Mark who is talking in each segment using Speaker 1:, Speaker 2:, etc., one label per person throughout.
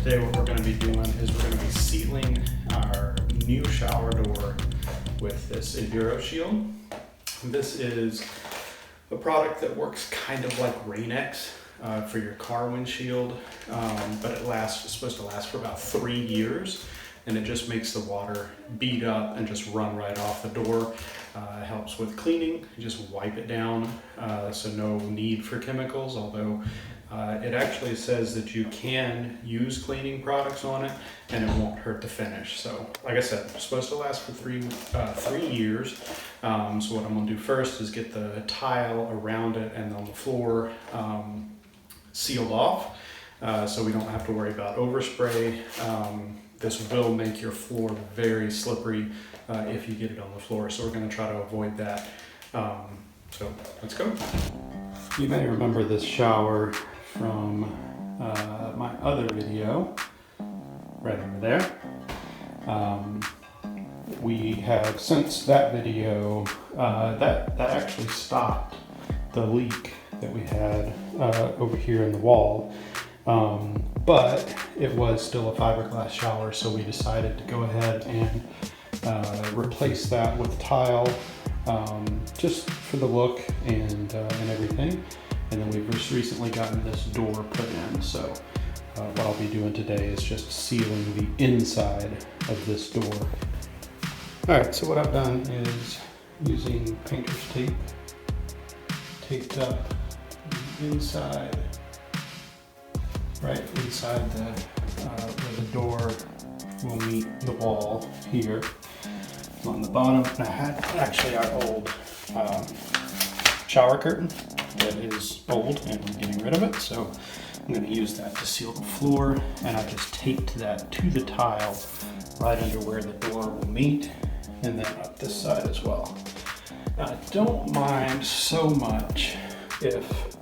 Speaker 1: Today what we're going to be doing is we're going to be sealing our new shower door with this EnduroShield. This is a product that works kind of like Rain-X for your car windshield, but it's supposed to last for about 3 years, and it just makes the water bead up and just run right off the door. It helps with cleaning. You just wipe it down, so no need for chemicals, although it actually says that you can use cleaning products on it and it won't hurt the finish. So like I said, it's supposed to last for 3 years. So what I'm gonna do first is get the tile around it and on the floor sealed off, so we don't have to worry about overspray. This will make your floor very slippery if you get it on the floor, so we're going to try to avoid that. So let's go. You may remember this shower from my other video, right over there. We have, since that video, that actually stopped the leak that we had over here in the wall. But it was still a fiberglass shower, so we decided to go ahead and replace that with tile, just for the look and everything. And then we've just recently gotten this door put in, so what I'll be doing today is just sealing the inside of this door. Alright, so what I've done is using painter's tape, taped up the inside, right inside where the door will meet the wall here. On the bottom, I had actually our old shower curtain that is old and I'm getting rid of it, so I'm going to use that to seal the floor, and I just taped that to the tile right under where the door will meet, and then up this side as well. Now, I don't mind so much if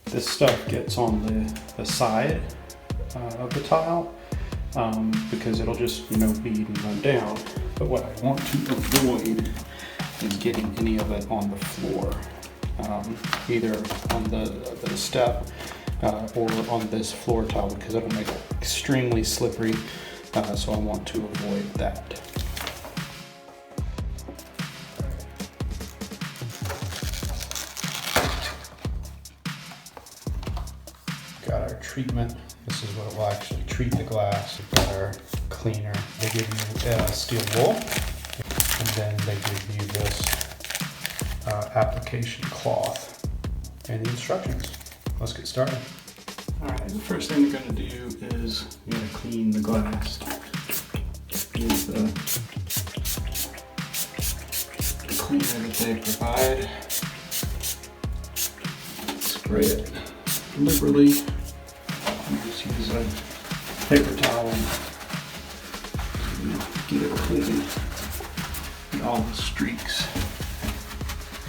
Speaker 1: this stuff gets on the side of the tile, because it'll just bead and run down. But what I want to avoid is getting any of it on the floor, either on the step or on this floor tile, because it'll make it extremely slippery, so I want to avoid that. Got our treatment. This is what it will actually treat the glass. We've got our cleaner. They give you steel wool, and then they give you this application cloth and the instructions. Let's get started. Alright, the first thing we're going to do is we're going to clean the glass. Use the cleaner that they provide. Spray it liberally. Just use a paper towel and get it clean. Get all the streaks,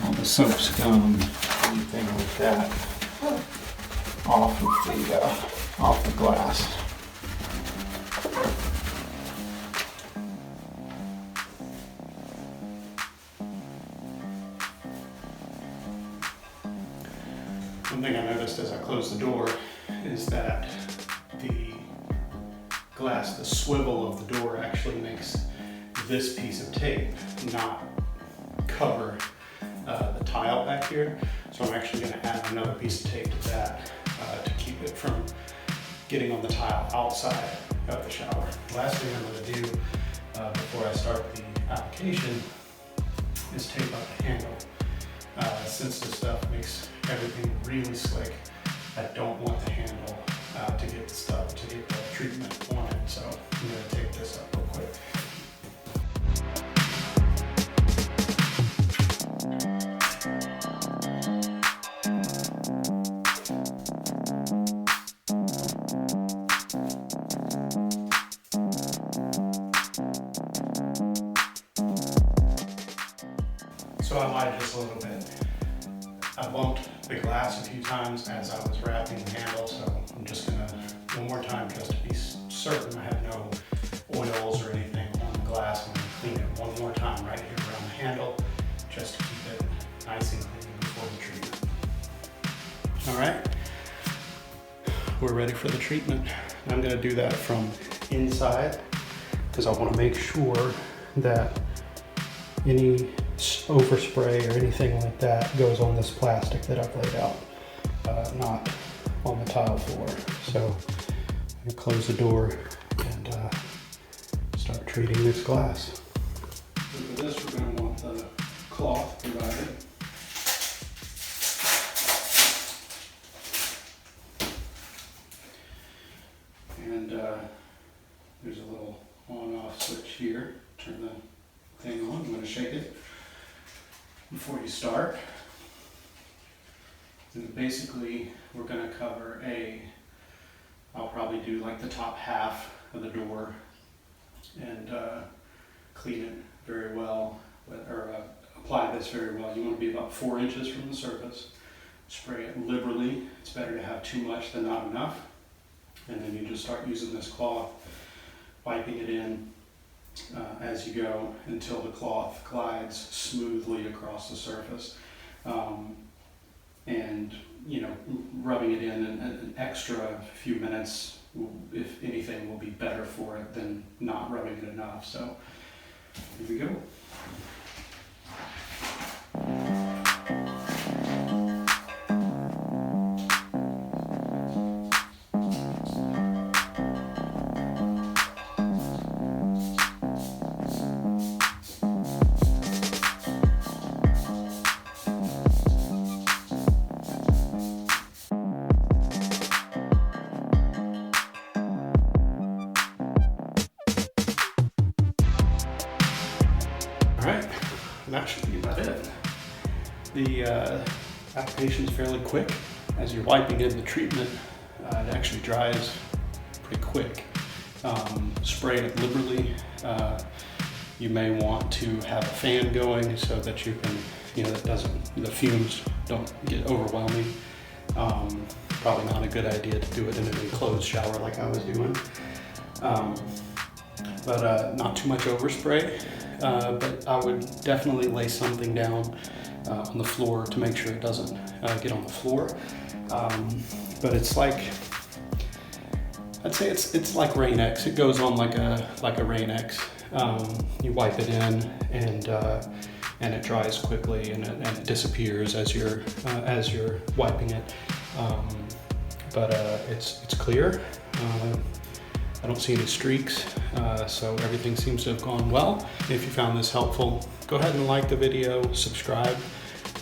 Speaker 1: all the soap scum, anything like that off the glass. One thing I noticed as I closed the door is that the glass, the swivel of the door actually makes this piece of tape not cover the tile back here. So I'm actually going to add another piece of tape to that to keep it from getting on the tile outside of the shower. Last thing I'm going to do before I start the application is tape up the handle. Since this stuff makes everything really slick, I don't want the handle to get the treatment on it, so I'm going to tape this up real quick. So I lied just a little bit. I bumped the glass a few times as I was wrapping the handle, so I'm just gonna, one more time, just to be certain I have no oils or anything on the glass. I'm gonna clean it one more time right here around the handle, just to keep it nice and clean before the treatment. All right, we're ready for the treatment. I'm going to do that from inside because I want to make sure that any overspray or anything like that goes on this plastic that I've laid out, not on the tile floor. So I'm going to close the door and start treating this glass. So for this, we're going to want the cloth provided. And there's a little on-off switch here. Turn the thing on. I'm going to shake it before you start. And basically, we're going to cover I'll probably do like the top half of the door and clean it very well, or apply this very well. You want to be about 4 inches from the surface. Spray it liberally. It's better to have too much than not enough. And then you just start using this cloth, wiping it in as you go until the cloth glides smoothly across the surface. And you know, rubbing it in an extra few minutes, if anything, will be better for it than not rubbing it enough. So here we go. Alright, that should be about it. The application is fairly quick. As you're wiping in the treatment, it actually dries pretty quick. Spray it liberally. You may want to have a fan going so that you can, the fumes don't get overwhelming. Probably not a good idea to do it in an enclosed shower like I was doing. But not too much overspray. But I would definitely lay something down on the floor to make sure it doesn't get on the floor. But it's like, I'd say it's like Rain-X. It goes on like a Rain-X. You wipe it in and it dries quickly and it disappears as you're wiping it. But it's clear. I don't see any streaks, so everything seems to have gone well. If you found this helpful, go ahead and like the video, subscribe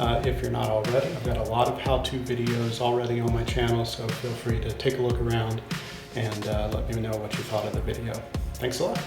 Speaker 1: if you're not already. I've got a lot of how-to videos already on my channel, so feel free to take a look around and let me know what you thought of the video. Thanks a lot.